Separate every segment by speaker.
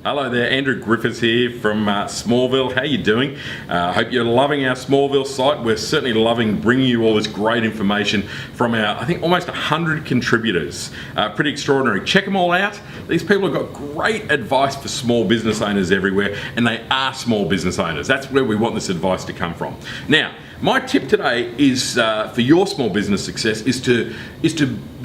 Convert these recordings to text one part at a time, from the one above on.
Speaker 1: Hello there, Andrew Griffiths here from Smallville. How you doing? I hope you're loving our Smallville site. We're certainly loving bringing you all this great information from our, I think, almost 100 contributors. Pretty extraordinary. Check them all out. These people have got great advice for small business owners everywhere, and they are small business owners. That's where we want this advice to come from. Now, my tip today is for your small business success is to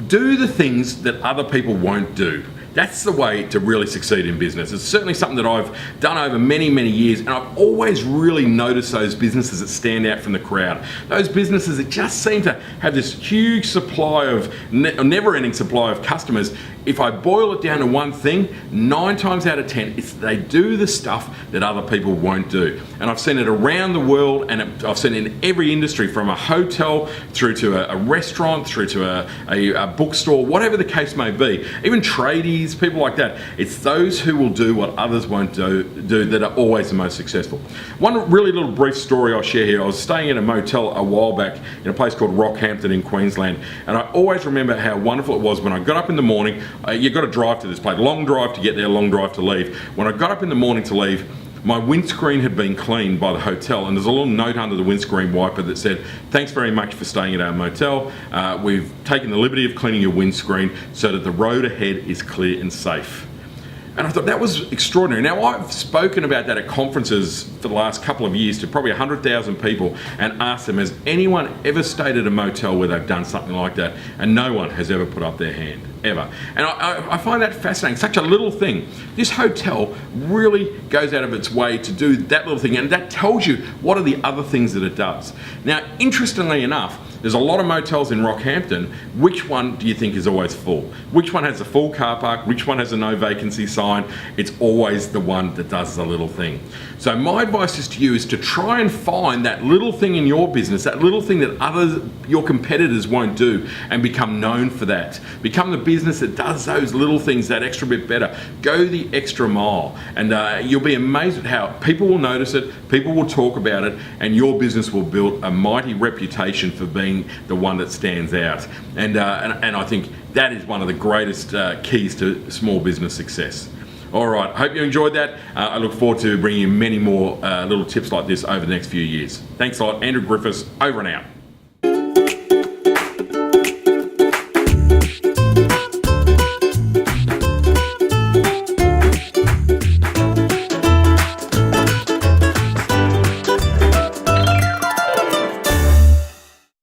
Speaker 1: do the things that other people won't do. That's the way to really succeed in business. It's certainly something that I've done over many, many years, and I've always really noticed those businesses that stand out from the crowd. Those businesses that just seem to have this huge supply of, never-ending supply of customers. If I boil it down to one thing, 9 times out of 10, it's they do the stuff that other people won't do. And I've seen it around the world, and I've seen it in every industry, from a hotel through to a restaurant, through to a bookstore, whatever the case may be. Even tradies, people like that. It's those who will do what others won't do that are always the most successful. One really little brief story I'll share here. I was staying in a motel a while back in a place called Rockhampton in Queensland, and I always remember how wonderful it was when I got up in the morning. You've got to drive to this place, long drive to get there, long drive to leave. When I got up in the morning to leave, my windscreen had been cleaned by the hotel, and there's a little note under the windscreen wiper that said, "Thanks very much for staying at our motel. We've taken the liberty of cleaning your windscreen so that the road ahead is clear and safe." And I thought that was extraordinary. Now, I've spoken about that at conferences for the last couple of years to probably 100,000 people and asked them, has anyone ever stayed at a motel where they've done something like that? And no one has ever put up their hand, ever. And I find that fascinating, such a little thing. This hotel really goes out of its way to do that little thing, and that tells you what are the other things that it does. Now, interestingly enough, there's a lot of motels in Rockhampton. Which one do you think is always full? Which one has a full car park? Which one has a no vacancy sign? It's always the one that does the little thing. So my advice is to you is to try and find that little thing in your business, that little thing that your competitors won't do, and become known for that. Become the business that does those little things that extra bit better. Go the extra mile, and you'll be amazed at how people will notice it, people will talk about it, and your business will build a mighty reputation for being the one that stands out. And I think that is one of the greatest keys to small business success. All right, I hope you enjoyed that. I look forward to bringing you many more little tips like this over the next few years. Thanks a lot. Andrew Griffiths, over and out.